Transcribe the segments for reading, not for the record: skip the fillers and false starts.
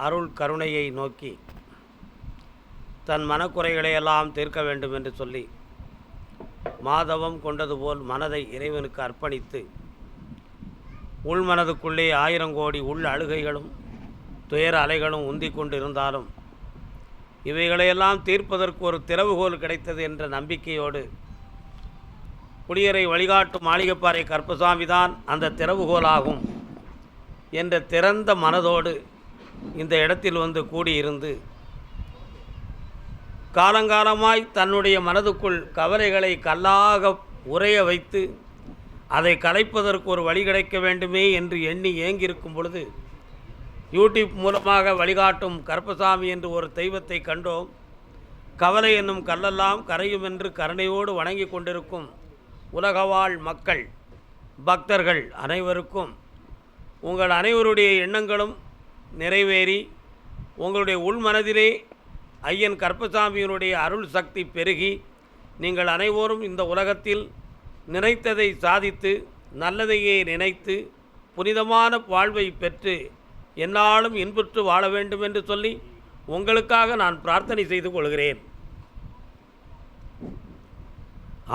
அருள் கருணையை நோக்கி தன் மனக்குறைகளையெல்லாம் தீர்க்க வேண்டும் என்று சொல்லி மாதவம் கொண்டது போல் மனதை இறைவனுக்கு அர்ப்பணித்து உள்மனதுக்குள்ளே 1000 கோடி உள் அழுகைகளும் துயர அலைகளும் உந்திக் கொண்டிருந்தாலும் இவைகளையெல்லாம் தீர்ப்பதற்கு ஒரு திறவுகோல் கிடைத்தது என்ற நம்பிக்கையோடு குடியரை வழிகாட்டும் மாளிகைப்பாறை கருப்பசாமி தான் அந்த திறவுகோலாகும் என்ற திறந்த மனதோடு இந்த இடத்தில் வந்து கூடியிருந்து காலங்காலமாய் தன்னுடைய மனதுக்குள் கவலைகளை கல்லாக உறைய வைத்து அதை கலைப்பதற்கு ஒரு வழி கிடைக்க வேண்டுமே என்று எண்ணி ஏங்கியிருக்கும் பொழுது யூடியூப் மூலமாக வழிகாட்டும் கருப்பசாமி என்று ஒரு தெய்வத்தை கண்டோம். கவலை என்னும் கல்லெல்லாம் கரையும் என்று கருணையோடு வணங்கி கொண்டிருக்கும் உலகவாழ் மக்கள் பக்தர்கள் அனைவருக்கும் உங்கள் அனைவருடைய எண்ணங்களும் நிறைவேறி உங்களுடைய உள்மனதிலே ஐயன் கருப்பசாமியினுடைய அருள் சக்தி பெருகி நீங்கள் அனைவரும் இந்த உலகத்தில் நினைத்ததை சாதித்து நல்லதையே நினைத்து புனிதமான வாழ்வை பெற்று எந்நாளும் இன்புற்று வாழ வேண்டும் என்று சொல்லி உங்களுக்காக நான் பிரார்த்தனை செய்து கொள்கிறேன்.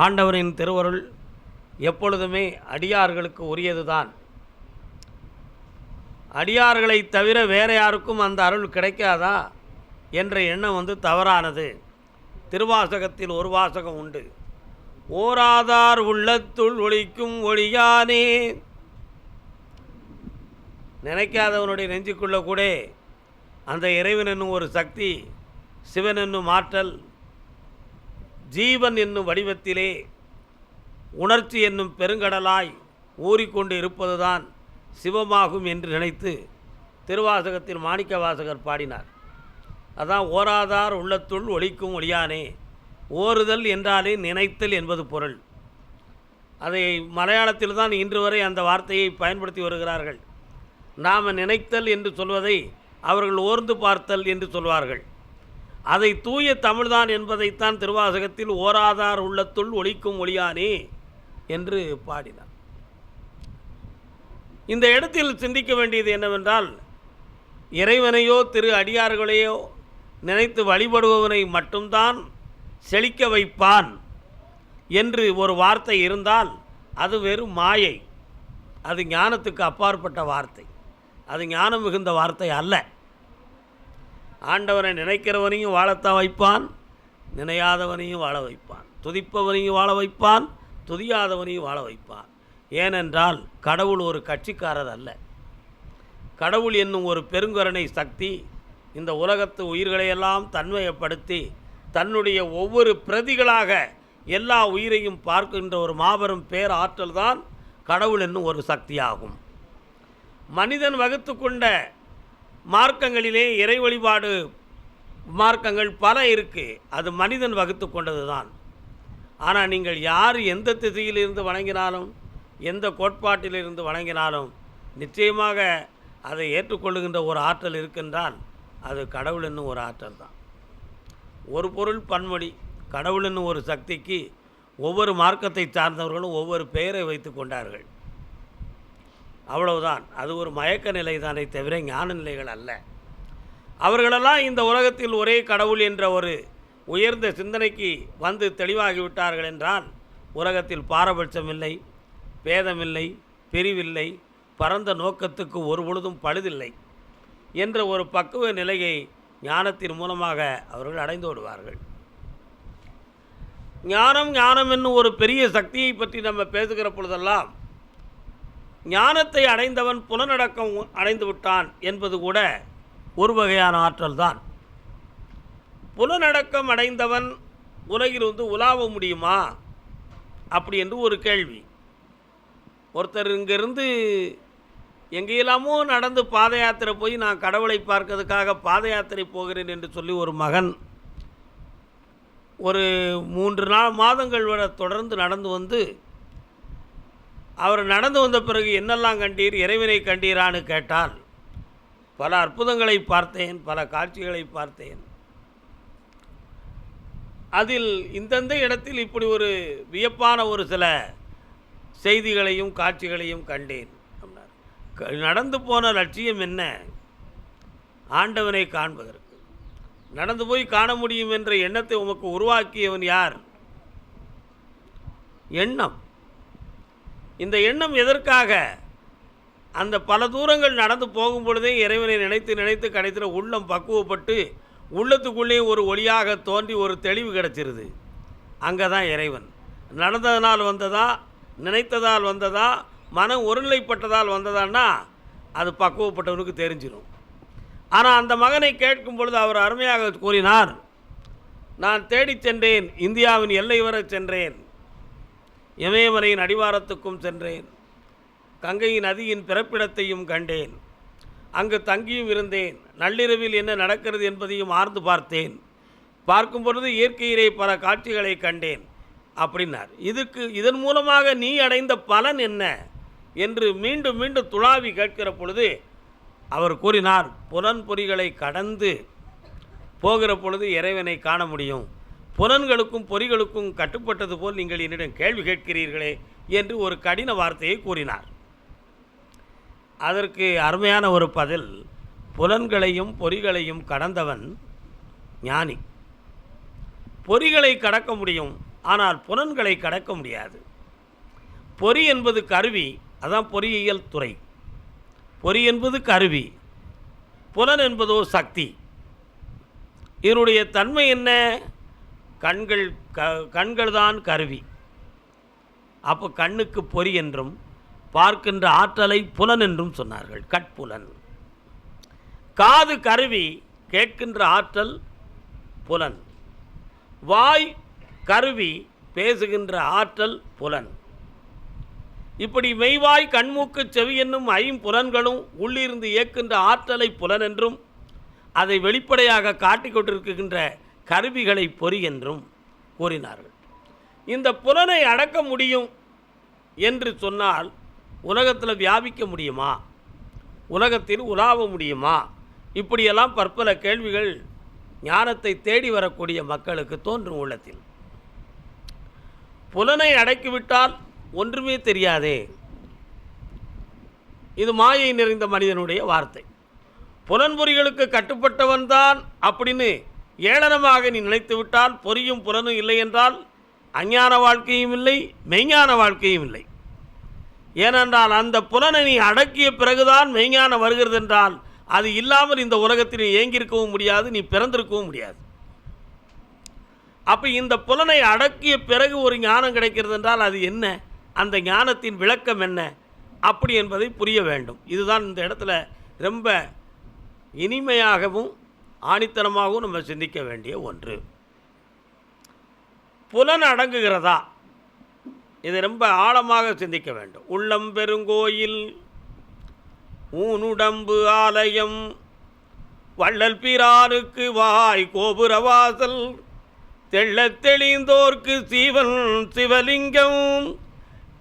ஆண்டவரின் திருவருள் எப்பொழுதுமே அடியார்களுக்கு உரியதுதான். அடியார்களை தவிர வேறு யாருக்கும் அந்த அருள் கிடைக்காதா என்ற எண்ணம் தவறானது. திருவாசகத்தில் ஒரு வாசகம் உண்டு, ஓராதார் உள்ளத்துள் ஒளிக்கும் ஒளியானே. நினைக்காதவனுடைய நெஞ்சுக்குள்ள கூட அந்த இறைவன் என்னும் ஒரு சக்தி, சிவன் என்னும் ஆற்றல், ஜீவன் என்னும் வடிவத்திலே உணர்ச்சி என்னும் பெருங்கடலாய் ஊறிக்கொண்டு இருப்பதுதான் சிவமாகும் என்று நினைத்து திருவாசகத்தில் மாணிக்க வாசகர் பாடினார். அதான் ஓராதார் உள்ளத்துள் ஒளிக்கும் ஒளியானே. ஓறுதல் என்றாலே நினைத்தல் என்பது பொருள். அதை மலையாளத்தில் தான் இன்று வரை அந்த வார்த்தையை பயன்படுத்தி வருகிறார்கள். நாம் நினைத்தல் என்று சொல்வதை அவர்கள் ஓர்ந்து பார்த்தல் என்று சொல்வார்கள். அதை தூய தமிழ்தான் என்பதைத்தான் திருவாசகத்தில் ஓராதார் உள்ளத்துள் ஒளிக்கும் ஒளியானே என்று பாடினார். இந்த இடத்தில் சிந்திக்க வேண்டியது என்னவென்றால், இறைவனையோ திரு அடியார்களையோ நினைத்து வழிபடுபவனை மட்டும்தான் செழிக்க வைப்பான் என்று ஒரு வார்த்தை இருந்தால் அது வெறும் மாயை. அது ஞானத்துக்கு அப்பாற்பட்ட வார்த்தை. அது ஞானம் மிகுந்த வார்த்தை அல்ல. ஆண்டவனை நினைக்கிறவனையும் வாழத்தான் வைப்பான், நினையாதவனையும் வாழ வைப்பான், துதிப்பவனையும் வாழ வைப்பான், துதியாதவனையும் வாழ வைப்பான். ஏனென்றால் கடவுள் ஒரு கட்சிக்காரர் அல்ல. கடவுள் என்னும் ஒரு பெருங்கருணை சக்தி இந்த உலகத்து உயிர்களையெல்லாம் தன்மையப்படுத்தி தன்னுடைய ஒவ்வொரு பிரதிகளாக எல்லா உயிரையும் பார்க்கின்ற ஒரு மாபெரும் பேராற்றல் தான் கடவுள் என்னும் ஒரு சக்தியாகும். மனிதன் வகுத்து கொண்ட மார்க்கங்களிலே இறை வழிபாடு மார்க்கங்கள் பல இருக்குது. அது மனிதன் வகுத்து கொண்டது தான். ஆனால் நீங்கள் யார் எந்த திசையிலிருந்து வணங்கினாலும் எந்த கோட்பாட்டிலிருந்து வணங்கினாலும் நிச்சயமாக அதை ஏற்றுக்கொள்ளுகின்ற ஒரு ஆற்றல் இருக்கின்றால் அது கடவுள் என்னும் ஒரு ஆற்றல் தான். ஒரு பொருள் பன்மொழி. கடவுள் என்னும் ஒரு சக்திக்கு ஒவ்வொரு மார்க்கத்தை சார்ந்தவர்களும் ஒவ்வொரு பெயரை வைத்து கொண்டார்கள். அவ்வளவுதான். அது ஒரு மயக்க நிலை தானே தவிர ஞான நிலைகள் அல்ல. அவர்களெல்லாம் இந்த உலகத்தில் ஒரே கடவுள் என்ற ஒரு உயர்ந்த சிந்தனைக்கு வந்து தெளிவாகிவிட்டார்கள் என்றால் உலகத்தில் பாரபட்சம் இல்லை, பேதமில்லை, பிரிவில்லை, பரந்த நோக்கத்துக்கு ஒரு பொழுதும் பழுதில்லை என்ற ஒரு பக்குவ நிலையை ஞானத்தின் மூலமாக அவர்கள் அடைந்து விடுவார்கள். ஞானம் என்னும் ஒரு பெரிய சக்தியை பற்றி நம்ம பேசுகிற பொழுதெல்லாம் ஞானத்தை அடைந்தவன் புலனடக்கம் அடைந்து விட்டான் என்பது கூட ஒரு வகையான ஆற்றல் தான். புலனடக்கம் அடைந்தவன் உலகில் உலாவ முடியுமா அப்படி என்று ஒரு கேள்வி. ஒருத்தர் இங்கேருந்து எங்கேயெல்லாமோ நடந்து பாத யாத்திரை போய் நான் கடவுளை பார்க்கறதுக்காக பாத யாத்திரை போகிறேன் என்று சொல்லி ஒரு மகன் ஒரு 3 மாதங்கள் வரை தொடர்ந்து நடந்து வந்து அவர் நடந்து வந்த பிறகு என்னெல்லாம் கண்டீர், இறைவனை கண்டீரான்னு கேட்டால் பல அற்புதங்களை பார்த்தேன், பல காட்சிகளை பார்த்தேன். அதில் இந்தந்த இடத்தில் இப்படி ஒரு வியப்பான ஒரு சில செய்திகளையும் காட்சிகளையும் கண்டேன். நடந்து போன லட்சியம் என்ன? ஆண்டவனை காண்பதற்கு. நடந்து போய் காண முடியும் என்ற எண்ணத்தை உமக்கு உருவாக்கியவன் யார்? எண்ணம். இந்த எண்ணம் எதற்காக? அந்த பல தூரங்கள் நடந்து போகும் பொழுதே இறைவனை நினைத்து நினைத்து கடைசியில் உள்ளம் பக்குவப்பட்டு உள்ளத்துக்குள்ளே ஒரு ஒளியாக தோன்றி ஒரு தெளிவு கிடச்சிருது. அங்கே தான் இறைவன். நடந்ததனால் வந்ததா, நினைத்ததால் வந்ததா, மனம் ஒருநிலைப்பட்டதால் வந்ததான்னா அது பக்குவப்பட்டவனுக்கு தெரிஞ்சிடும். ஆனால் அந்த மகனை கேட்கும் பொழுது அவர் அருமையாக கூறினார், நான் தேடிச் சென்றேன், இந்தியாவின் எல்லை வரை சென்றேன், இமயமலையின் அடிவாரத்துக்கும் சென்றேன், கங்கை நதியின் பிறப்பிடத்தையும் கண்டேன், அங்கு தங்கியும் இருந்தேன், நள்ளிரவில் என்ன நடக்கிறது என்பதையும் ஆர்ந்து பார்த்தேன், பார்க்கும் பொழுது இயற்கையிலே பல காட்சிகளை கண்டேன் அப்படின்னார். இதன் மூலமாக நீ அடைந்த பலன் என்ன என்று மீண்டும் மீண்டும் துளாவி கேட்கிற பொழுது அவர் கூறினார், புலன்பொறிகளை கடந்து போகிற பொழுது இறைவனை காண முடியும். புலன்களுக்கும் பொறிகளுக்கும் கட்டுப்பட்டது போல் நீங்கள் என்னிடம் கேள்வி கேட்கிறீர்களே என்று ஒரு கடின வார்த்தையை கூறினார். அதற்கு அருமையான ஒரு பதில், புலன்களையும் பொறிகளையும் கடந்தவன் ஞானி. பொறிகளை கடக்க முடியும், ஆனால் புலன்களை கடக்க முடியாது. பொறி என்பது கருவி, அதான் பொறியியல் துறை. பொறி என்பது கருவி, புலன் என்பதோ சக்தி. இதனுடைய தன்மை என்ன? கண்கள் தான் கருவி. அப்போ கண்ணுக்கு பொறி என்றும் பார்க்கின்ற ஆற்றலை புலன் என்றும் சொன்னார்கள், கட்புலன். காது கருவி, கேட்கின்ற ஆற்றல் புலன். வாய் கருவி, பேசுகின்ற ஆற்றல் புலன். இப்படி மெய்வாய் கண்மூக்கு செவி என்னும் ஐம்புலன்களும் உள்ளிருந்து இயக்கின்ற ஆற்றலை புலன் என்றும் அதை வெளிப்படையாக காட்டிக் கொண்டிருக்கின்ற கருவிகளை பொறி என்றும் கூறினார்கள். இந்த புலனை அடக்க முடியும் என்று சொன்னால் உலகத்தில் வியாபிக்க முடியுமா? உலகத்தில் உலாவ முடியுமா? இப்படியெல்லாம் பற்பல கேள்விகள் ஞானத்தை தேடி வரக்கூடிய மக்களுக்கு தோன்றும் உள்ளத்தில். புலனை அடக்கிவிட்டால் ஒன்றுமே தெரியாதே. இது மாயை நிறைந்த மனிதனுடைய வார்த்தை. புலன்பொறிகளுக்கு கட்டுப்பட்டவன்தான் அப்படின்னு ஏளனமாக நீ நினைத்து விட்டால், பொறியும் புலனும் இல்லை என்றால் அஞ்ஞான வாழ்க்கையும் இல்லை, மெய்ஞான வாழ்க்கையும் இல்லை. ஏனென்றால் அந்த புலனை நீ அடக்கிய பிறகுதான் மெய்ஞானம் வருகிறது என்றால் அது இல்லாமல் இந்த உலகத்தில் நீ ஏங்கியிருக்கவும் முடியாது, நீ பிறந்திருக்கவும் முடியாது. அப்போ இந்த புலனை அடக்கிய பிறகு ஒரு ஞானம் கிடைக்கிறது என்றால் அது என்ன? அந்த ஞானத்தின் விளக்கம் என்ன அப்படி என்பதை புரிய வேண்டும். இதுதான் இந்த இடத்துல ரொம்ப இனிமையாகவும் ஆணித்தனமாகவும் நம்ம சிந்திக்க வேண்டிய ஒன்று. புலன் அடங்குகிறதா? இதை ரொம்ப ஆழமாக சிந்திக்க வேண்டும். உள்ளம் பெருங்கோயில், ஊனுடம்பு ஆலயம், வள்ளல் பிரானுக்கு வாய் கோபுரவாசல், தெள்ளத் தெளிந்தோர்க்கு சீவன் சிவலிங்கம்,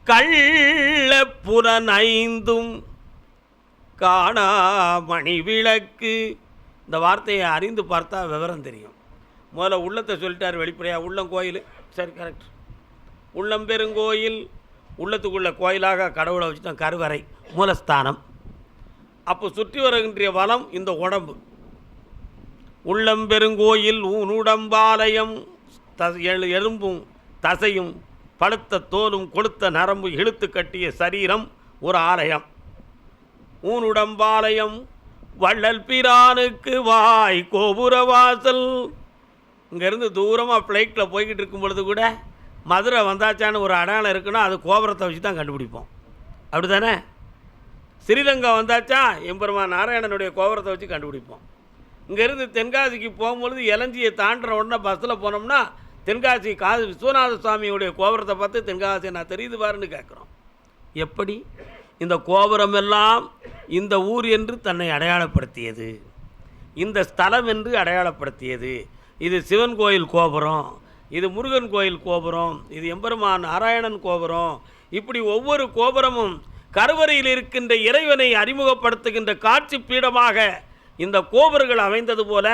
கள்ள புலனைந்தும் காணாமணி விளக்கு. இந்த வார்த்தையை அறிந்து பார்த்தா விவரம் தெரியும். முதல்ல உள்ளத்தை சொல்லிட்டார் வெளிப்படையாக. உள்ளம் கோயில், சரி, கரெக்ட். உள்ளம் பெருங்கோயில், உள்ளத்துக்குள்ள கோயிலாக கடவுளை வச்சுட்டோம், கருவறை மூலஸ்தானம். அப்போ சுற்றி வருகின்ற வளம் இந்த உடம்பு. உள்ளம் பெருங்கோயில் ஊனுடம்பாலயம், எலும்பும் தசையும் பழுத்த தோலும் கொளுத்த நரம்பு இழுத்து கட்டிய சரீரம் ஒரு ஆலயம். ஊனுடம்பாலயம், வள்ளல் பிரானுக்கு வாய் கோபுரவாசல். இங்கேருந்து தூரமாக ஃப்ளைட்டில் போய்கிட்டு இருக்கும் பொழுது கூட மதுரை வந்தாச்சான்னு ஒரு அடையாளம் இருக்குன்னா அது கோபுரத்தை வச்சு தான் கண்டுபிடிப்போம். அப்படி தானே? ஸ்ரீரங்கம் வந்தாச்சா எம்பெருமான் நாராயணனுடைய கோபுரத்தை வச்சு கண்டுபிடிப்போம். இங்கேருந்து தென்காசிக்கு போகும்பொழுது இளஞ்சியை தாண்டுற உடனே பஸ்ஸில் போனோம்னா தென்காசி விஸ்வநாத சுவாமியுடைய கோபுரத்தை பார்த்து தென்காசி நான் தெரியுது பாருன்னு கேட்குறோம். எப்படி? இந்த கோபுரம் எல்லாம் இந்த ஊர் என்று தன்னை அடையாளப்படுத்தியது, இந்த ஸ்தலம் என்று அடையாளப்படுத்தியது. இது சிவன் கோயில் கோபுரம், இது முருகன் கோயில் கோபுரம், இது எம்பெருமான் நாராயணன் கோபுரம். இப்படி ஒவ்வொரு கோபுரமும் கருவறையில் இருக்கின்ற இறைவனை அறிமுகப்படுத்துகின்ற காட்சி பீடமாக இந்த கோபுரங்கள் அமைந்தது போல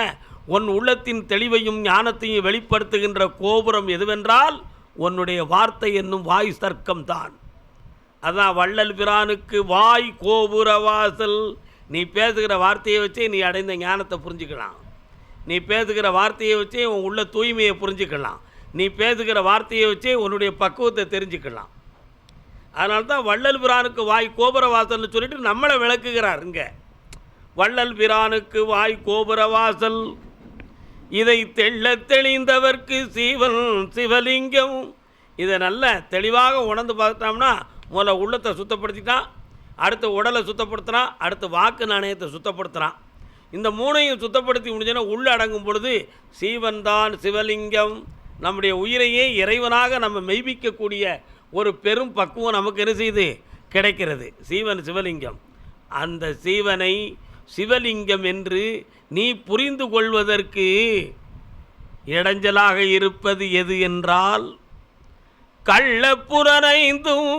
உன் உள்ளத்தின் தெளிவையும் ஞானத்தையும் வெளிப்படுத்துகின்ற கோபுரம் எதுவென்றால் உன்னுடைய வார்த்தை என்னும் வாய் சர்க்கம்தான். அதான் வள்ளல் பிரானுக்கு வாய் கோபுர வாசல், நீ பேசுகிற வார்த்தையை வச்சே நீ அடைந்த ஞானத்தை புரிஞ்சுக்கலாம். நீ பேசுகிற வார்த்தையை வச்சே உன் உள்ள தூய்மையை புரிஞ்சுக்கலாம். நீ பேசுகிற வார்த்தையை வச்சே உன்னுடைய பக்குவத்தை தெரிஞ்சுக்கலாம். அதனால தான் வள்ளல் பிரானுக்கு வாய் கோபுர வாசல்னு சொல்லிட்டு நம்மளை விளக்குகிறார். இங்கே வள்ளல் பிரானுக்கு வாய் கோபுர வாசல், இதை தெள்ள தெளிந்தவர்க்கு சீவன் சிவலிங்கம். இதை நல்ல தெளிவாக உணர்ந்து பார்த்தோம்னா முதல்ல உள்ளத்தை சுத்தப்படுத்திட்டான், அடுத்து உடலை சுத்தப்படுத்துகிறான், அடுத்து வாக்கு நாணயத்தை சுத்தப்படுத்துகிறான். இந்த மூணையும் சுத்தப்படுத்தி முடிஞ்சோன்னா உள்ள அடங்கும் பொழுது சீவன் தான் சிவலிங்கம். நம்முடைய உயிரையே இறைவனாக நம்ம மெய்ப்பிக்கக்கூடிய ஒரு பெரும் பக்குவம் நமக்கு என்ன செய்து கிடைக்கிறது. சீவன் சிவலிங்கம். அந்த சீவனை சிவலிங்கம் என்று நீ புரிந்து கொள்வதற்கு இடைஞ்சலாக இருப்பது எது என்றால், கள்ளப்புலனைந்தும்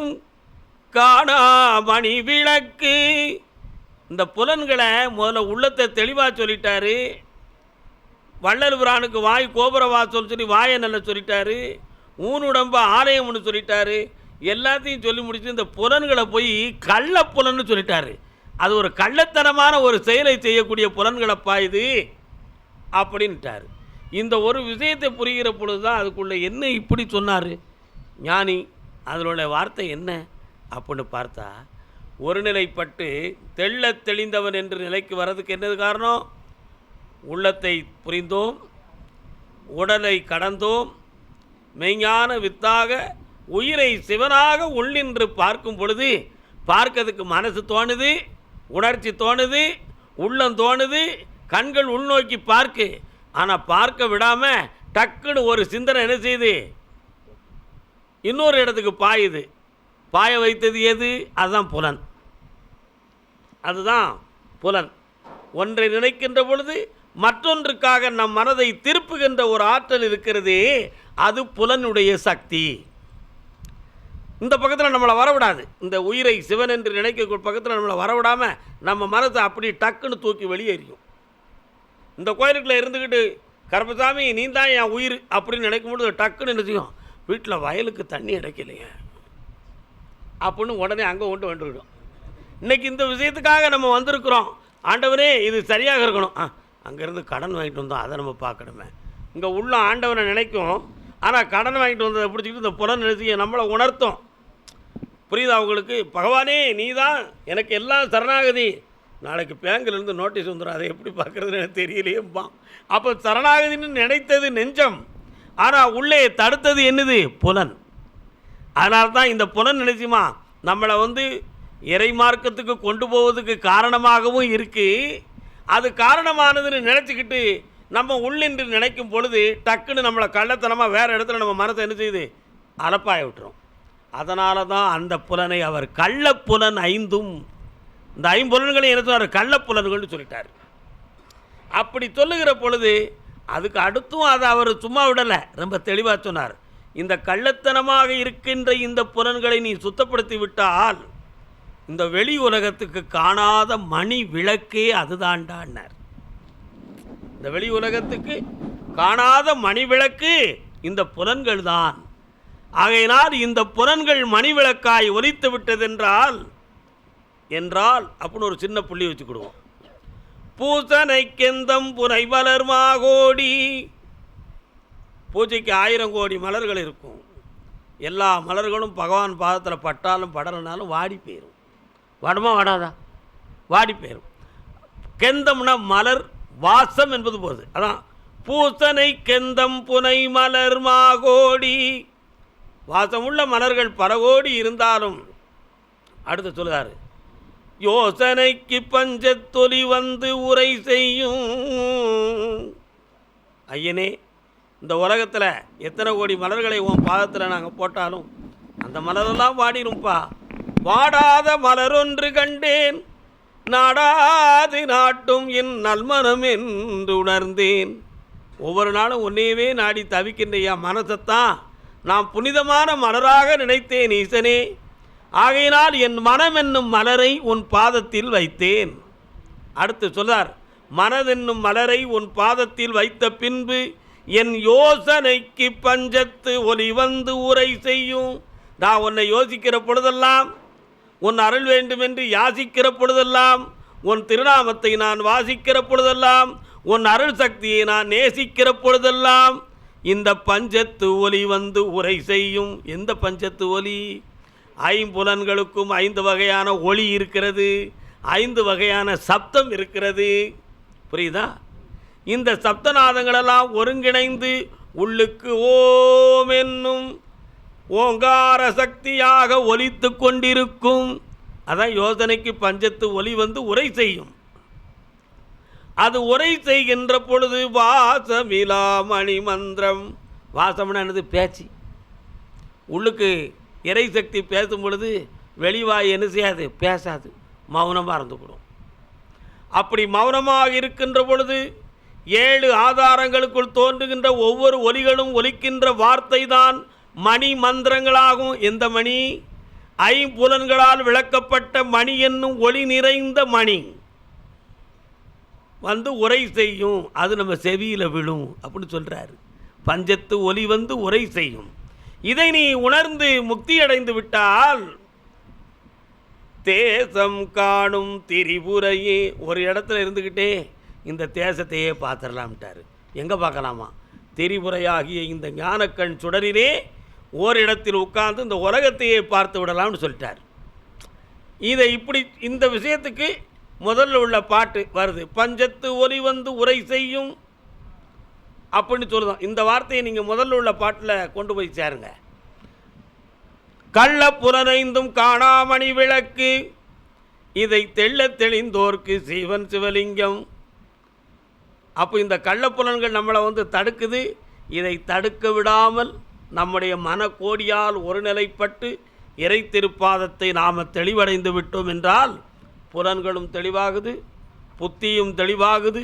காணா மணி விளக்கு. இந்த புலன்களை முதல்ல உள்ளத்தை தெளிவாக சொல்லிட்டாரு. வள்ளல் பிரானுக்கு வாய் கோபுர வாசல் சொல்லி வாயை நல்லா சொல்லிட்டாரு. ஊனுடம்ப ஆலயம்னு சொல்லிட்டாரு. எல்லாத்தையும் சொல்லி முடிச்சு இந்த புலன்களை போய் கள்ளப்புலன்னு சொல்லிட்டாரு. அது ஒரு கள்ளத்தனமான ஒரு செயலை செய்யக்கூடிய புலன்களப்பா இது அப்படின்ட்டார். இந்த ஒரு விஷயத்தை புரிகிற பொழுது தான் அதுக்குள்ளே என்ன இப்படி சொன்னார் ஞானி, அதனுடைய வார்த்தை என்ன அப்படின்னு பார்த்தா, ஒருநிலைப்பட்டு தெள்ள தெளிந்தவன் என்று நிலைக்கு வர்றதுக்கு என்னது காரணம்? உள்ளத்தை புரிந்தோம், உடலை கடந்தோம், மெய்ஞான வித்தாக உயிரை சிவனாக உள்ளின்று பார்க்கும் பொழுது பார்க்கறதுக்கு மனசு தோணுது, உணர்ச்சி தோணுது, உள்ளம் தோணுது, கண்கள் உள்நோக்கி பார்க்கு. ஆனால் பார்க்க விடாமல் டக்குன்னு ஒரு சிந்தனை என்ன செய்யுது, இன்னொரு இடத்துக்கு பாயுது. பாய வைத்தது எது? அதுதான் புலன். அதுதான் புலன். ஒன்றை நினைக்கின்ற பொழுது மற்றொன்றுக்காக நம் மனதை திருப்புகின்ற ஒரு ஆற்றல் இருக்கிறது. அது புலனுடைய சக்தி. இந்த பக்கத்தில் நம்மளை வரவிடாது. இந்த உயிரை சிவன் என்று நினைக்க பக்கத்தில் நம்மளை வரவிடாமல் நம்ம மனத்தை அப்படி டக்குன்னு தூக்கி வெளியேறியும். இந்த கோயிலுக்குள்ளே இருந்துக்கிட்டு கருப்பசாமி நீ தான் என் உயிர் அப்படின்னு நினைக்கும்போது டக்குன்னு என்ன செய்யும், வீட்டில் வயலுக்கு தண்ணி அடைக்கலையே அப்படின்னு உடனே அங்கே கொண்டு வந்துவிடும். இன்றைக்கி இந்த விஷயத்துக்காக நம்ம வந்திருக்கிறோம். ஆண்டவரே இது சரியாக இருக்கணும். அங்கேருந்து கடன் வாங்கிட்டு வந்தோம், அதை நம்ம பார்க்கணுமே. இங்கே உள்ள ஆண்டவனை நினைக்கும், ஆனால் கடன் வாங்கிட்டு வந்ததை பிடிச்சிக்கிட்டு இந்த புலன் நிறுத்திய நம்மளை உணர்த்தும். புரியுதா அவங்களுக்கு? பகவானே நீ தான் எனக்கு எல்லாம் சரணாகதி. நாளைக்கு பேங்கிலிருந்து நோட்டீஸ் வந்துடும், அதை எப்படி பார்க்குறதுன்னு எனக்கு தெரியலையேப்பா. அப்போ சரணாகதின்னு நினைத்தது நெஞ்சம், ஆனால் உள்ளே தடுத்தது என்னது? புலன். அதனால தான் இந்த புலன் நினைச்சுமா நம்மளை இறை மார்க்கத்துக்கு கொண்டு போவதுக்கு காரணமாகவும் இருக்குது. அது காரணமானதுன்னு நினச்சிக்கிட்டு நம்ம உள்ளின்று நினைக்கும் பொழுது டக்குன்னு நம்மளை கள்ளத்தனமாக வேறு இடத்துல நம்ம மனத்தை என்ன செய்யுது, அலப்பாய விட்டுரும். அதனால தான் அந்த புலனை அவர் கள்ளப்புலன் ஐந்தும், இந்த ஐம்புலன்களையும் என்ன சொன்னார், கள்ளப்புலன்கள்னு சொல்லிட்டார். அப்படி சொல்லுகிற பொழுது அதுக்கு அடுத்தும் அதை அவர் சும்மா விடலை, ரொம்ப தெளிவாக சொன்னார். இந்த கள்ளத்தனமாக இருக்கின்ற இந்த புலன்களை நீ சுத்தப்படுத்தி விட்டால் இந்த வெளி உலகத்துக்கு காணாத மணி விளக்கே அதுதான்டான்னார். இந்த வெளி உலகத்துக்கு காணாத மணி விளக்கு இந்த புலன்கள் தான். ஆகையினால் இந்த புலன்கள் மணி விளக்காய் ஒலித்து விட்டதென்றால் என்றால் அப்படின்னு ஒரு சின்ன புள்ளி வச்சுக்கிடுவோம். பூசனை கெந்தம் புனை மலர் மாகோடி. பூஜைக்கு 1000 கோடி மலர்கள் இருக்கும். எல்லா மலர்களும் பகவான் பாதத்தில் பட்டாலும் படலைனாலும் வாடி போயிடும். வடமா வாடாதா? வாடி போயிடும். கெந்தம்னா மலர், வாசம் என்பது போகுது. அதான் பூசனை கெந்தம் புனை மலர் மாகோடி. வாசமுள்ள மலர்கள் பல கோடி இருந்தாலும் அடுத்து சொல்லுதாரு, யோசனைக்கு பஞ்சத்தொலி உரை செய்யும். ஐயனே, இந்த உலகத்தில் எத்தனை கோடி மலர்களை உன் பாதத்தில் நாங்கள் போட்டாலும் அந்த மலரெல்லாம் வாடிரும்பா. வாடாத மலரொன்று கண்டேன், நாடாது நாட்டும் என் நல்மனம் என்று உணர்ந்தேன். ஒவ்வொரு நாளும் உன்னையவே நாடி தவிக்கின்ற என் மனசைத்தான் நான் புனிதமான மலராக நினைத்தேன் ஈசனே. ஆகையினால் என் மனம் என்னும் மலரை உன் பாதத்தில் வைத்தேன். அடுத்து சொல்றார், மனதென்னும் மலரை உன் பாதத்தில் வைத்த பின்பு என் யோசனைக்கு பஞ்சத்து ஒலி உரை செய்யும். நான் உன்னை யோசிக்கிற பொழுதெல்லாம், உன் அருள் வேண்டும் என்று யாசிக்கிற பொழுதெல்லாம் உன் திருநாமத்தை நான் வாசிக்கிற பொழுதெல்லாம், உன் அருள் சக்தியை நான் நேசிக்கிற பொழுதெல்லாம் இந்த பஞ்சத்து ஒலி வந்து உரை செய்யும். எந்த பஞ்சத்து ஒலி? ஐம்புலன்களுக்கும் 5 வகையான ஒளி இருக்கிறது, 5 வகையான சப்தம் இருக்கிறது. புரியுதா? இந்த சப்தநாதங்களெல்லாம் ஒருங்கிணைந்து உள்ளுக்கு ஓம் என்னும் ஓங்கார சக்தியாக ஒலித்து கொண்டிருக்கும். அதான் யோசனைக்கு பஞ்சத்து ஒலி வந்து உரை செய்யும். அது உரை செய்கின்ற பொழுது வாசமிலா மணி மந்திரம். வாசம்னா என்னது? பேச்சு. உள்ளுக்கு இறை சக்தி பேசும் பொழுது வெளிவாய் என்ன செய்யாது? பேசாது, மௌனமாக இருந்துவிடும். அப்படி மௌனமாக இருக்கின்ற பொழுது 7 ஆதாரங்களுக்குள் தோன்றுகின்ற ஒவ்வொரு ஒலிகளும் ஒலிக்கின்ற வார்த்தை தான் மணி மந்திரங்களாகும். எந்த மணி? ஐம்புலன்களால் விளக்கப்பட்ட மணி என்னும் ஒளி நிறைந்த மணி வந்து உரை செய்யும். அது நம்ம செவியில் விழும் அப்படின்னு சொல்கிறாரு. பஞ்சத்து ஒலி வந்து உரை செய்யும். இதை நீ உணர்ந்து முக்தி அடைந்து விட்டால் தேசம் காணும் திரிபுரையே. ஒரு இடத்துல இருந்துக்கிட்டே இந்த தேசத்தையே பார்த்துடலாம்ட்டார். எங்கே பார்க்கலாமா? திரிபுரையாகிய இந்த ஞானக்கண் சுடரிலே ஓரிடத்தில் உட்கார்ந்து இந்த உலகத்தையே பார்த்து விடலாம்னு சொல்லிட்டார். இதை இப்படி இந்த விஷயத்துக்கு முதல்ல உள்ள பாட்டு வருது. பஞ்சத்து ஒலி வந்து உரை செய்யும் அப்படின்னு சொல்லுதான். இந்த வார்த்தையை நீங்கள் முதல்ல உள்ள பாட்டில் கொண்டு போய் சேருங்க. கள்ள புலனைந்தும் காணாமணி விளக்கு, இதை தெள்ள தெளிந்தோர்க்கு சிவன் சிவலிங்கம். அப்போ இந்த கள்ளப்புலன்கள் நம்மளை வந்து தடுக்குது. இதை தடுக்க விடாமல் நம்முடைய மனக்கோடியால் ஒருநிலைப்பட்டு இறை திருப்பாதத்தை நாம் தெளிவடைந்து விட்டோம் என்றால் புலன்களும் தெளிவாகுது, புத்தியும் தெளிவாகுது,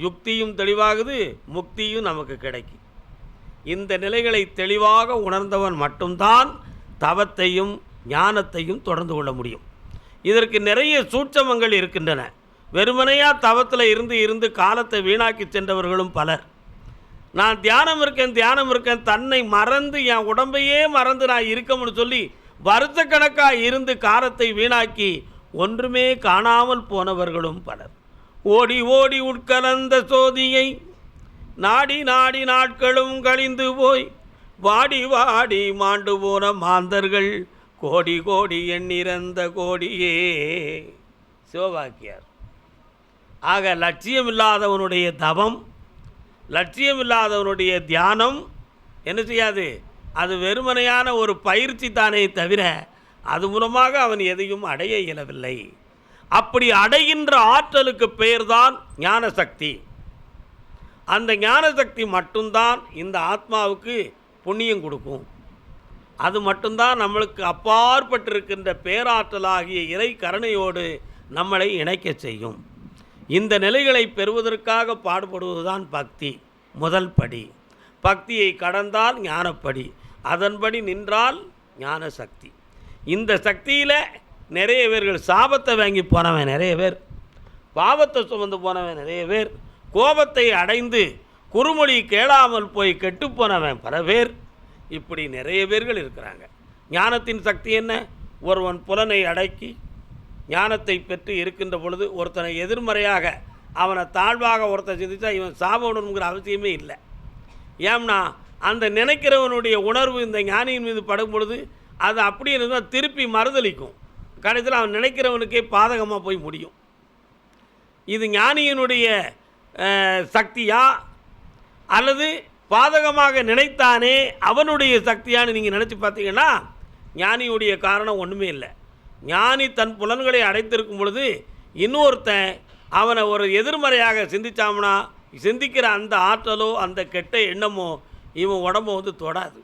யுக்தியும் தெளிவாகுது, முக்தியும் நமக்கு கிடைக்கும். இந்த நிலைகளை தெளிவாக உணர்ந்தவன் மட்டும்தான் தவத்தையும் ஞானத்தையும் தொடர்ந்து கொள்ள முடியும். இதற்கு நிறைய சூட்சமங்கள் இருக்கின்றன. வெறுமனையாக தவத்தில் இருந்து காலத்தை வீணாக்கி சென்றவர்களும் பலர். நான் தியானம் இருக்கேன் தன்னை மறந்து என் உடம்பையே மறந்து நான் இருக்கணும்னு சொல்லி வருஷக்கணக்காக இருந்து காலத்தை வீணாக்கி ஒன்றுமே காணாமல் போனவர்களும் பலர். ஓடி ஓடி உட்கலந்த சோதியை நாடி நாடி நாட்களும் கழிந்து போய் வாடி வாடி மாண்டு போன மாந்தர்கள் கோடி கோடி எண்ணிறந்த கோடியே. சிவவாக்கியார். ஆக லட்சியமில்லாதவனுடைய தவம், லட்சியமில்லாதவனுடைய தியானம் என்ன செய்யாது? அது வெறுமனையான ஒரு பயிற்சி தானே தவிர அது மூலமாக அவன் எதையும் அடைய இயலவில்லை. அப்படி அடைகின்ற ஆற்றலுக்கு பெயர்தான் ஞானசக்தி. அந்த ஞானசக்தி மட்டும்தான் இந்த ஆத்மாவுக்கு புண்ணியம் கொடுக்கும். அது மட்டும்தான் நம்மளுக்கு அப்பாற்பட்டிருக்கின்ற பேராற்றலாகிய இறை கருணையோடு நம்மளை இணைக்க செய்யும். இந்த நிலைகளை பெறுவதற்காக பாடுபடுவதுதான் பக்தி. முதல் படி. பக்தியை கடந்தால் ஞானப்படி, அதன்படி நின்றால் ஞான சக்தி. இந்த சக்தியில் நிறைய பேர்கள் சாபத்தை வாங்கி போனவன் நிறைய பேர், பாவத்தை சுமந்து போனவன் நிறைய பேர், கோபத்தை அடைந்து குறுமொழி கேளாமல் போய் கெட்டுப்போனவன் பல பேர். இப்படி நிறைய பேர்கள் இருக்கிறாங்க. ஞானத்தின் சக்தி என்ன? ஒருவன் புலனை அடக்கி ஞானத்தை பெற்று இருக்கின்ற பொழுது ஒருத்தனை எதிர்மறையாக அவனை தாழ்வாக ஒருத்தன் சிந்திச்சா இவன் சாபணுங்கிற அவசியமே இல்லை. ஏம்னா அந்த நினைக்கிறவனுடைய உணர்வு இந்த ஞானியின் மீது படும் பொழுது அது அப்படியே இருந்தால் திருப்பி மறுதளிக்கும். கடைசியில் அவன் நினைக்கிறவனுக்கே பாதகமாக போய் முடியும். இது ஞானியினுடைய சக்தியா அல்லது பாதகமாக நினைத்தானே அவனுடைய சக்தியான்னு நீங்கள் நினச்சி பார்த்தீங்கன்னா ஞானியுடைய காரணம் ஒன்றுமே இல்லை. ஞானி தன் புலன்களை அடைத்திருக்கும் பொழுது இன்னொருத்தன் அவனை ஒரு எதிர்மறையாக சிந்திச்சாம்னா சிந்திக்கிற அந்த ஆற்றலோ அந்த கெட்ட எண்ணமோ இவன் உடம்பை வந்து தொடாது,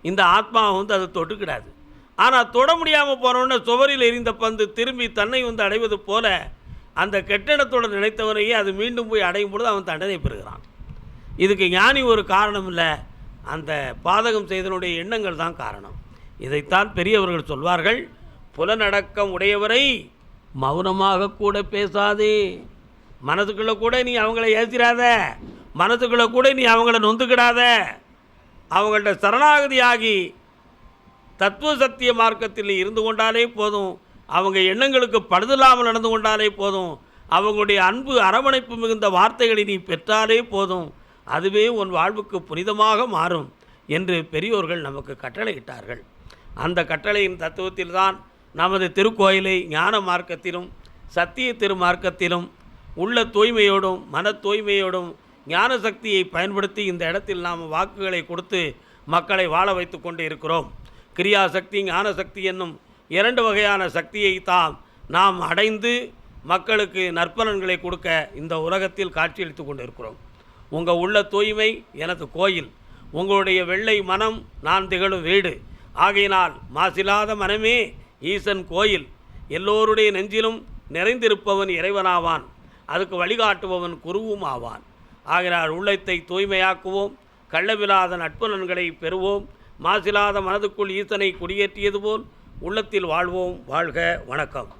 இந்த ஆத்மாவை வந்து அது தொட்டுக்கிடாது. ஆனால் தொட முடியாமல் போனோடனே சுவரில் எரிந்த பந்து திரும்பி தன்னை வந்து அடைவது போல அந்த கெட்டெண்ணத்தோடு நினைத்தவனையே அது மீண்டும் போய் அடையும் பொழுது அவன் தண்டனை பெறுகிறான். இதுக்கு ஞானி ஒரு காரணம் இல்லை, அந்த பாதகம் செய்தனுடைய எண்ணங்கள் தான் காரணம். இதைத்தான் பெரியவர்கள் சொல்வார்கள், புலனடக்கம் உடையவரை மௌனமாக கூட பேசாதே. மனதுக்குள்ளே கூட நீ அவங்கள ஏசிராத, மனதுக்குள்ளே கூட நீ அவங்கள நொந்துக்கிடாத. அவங்கள்ட்ட சரணாகதியாகி தத்துவ சத்திய மார்க்கத்தில் இருந்து கொண்டாலே போதும். அவங்க எண்ணங்களுக்கு படுதலாமல் நடந்து கொண்டாலே போதும், அவங்களுடைய அன்பு அரவணைப்பு மிகுந்த வார்த்தைகளை நீ பெற்றாலே போதும், அதுவே உன் வாழ்வுக்கு புனிதமாக மாறும் என்று பெரியோர்கள் நமக்கு கட்டளையிட்டார்கள். அந்த கட்டளையின் தத்துவத்தில்தான் நமது திருக்கோயிலை ஞான மார்க்கத்திலும் சத்திய திருமார்க்கத்திலும் உள்ள தூய்மையோடும் மன தூய்மையோடும் ஞான சக்தியை பயன்படுத்தி இந்த இடத்தில் நாம் வாக்குகளை கொடுத்து மக்களை வாழ வைத்து கொண்டு இருக்கிறோம். கிரியாசக்தி ஞானசக்தி என்னும் 2 வகையான சக்தியை தான் நாம் அடைந்து மக்களுக்கு நற்பலன்களை கொடுக்க இந்த உலகத்தில் காட்சியளித்து கொண்டு இருக்கிறோம். உங்கள் உள்ள தூய்மை எனது கோயில், உங்களுடைய வெள்ளை மனம் நான் திகழும் வீடு. ஆகையினால் மாசில்லாத மனமே ஈசன் கோயில். எல்லோருடைய நெஞ்சிலும் நிறைந்திருப்பவன் இறைவனாவான், அதுக்கு வழிகாட்டுபவன் குருவும் ஆவான். ஆகையினால் உள்ளத்தை தூய்மையாக்குவோம், கள்ளவிலாத நட்புலன்களை பெறுவோம், மாசில்லாத மனதுக்குள் ஈசனை குடியேற்றியது போல் உள்ளத்தில் வாழ்வோம். வாழ்க. வணக்கம்.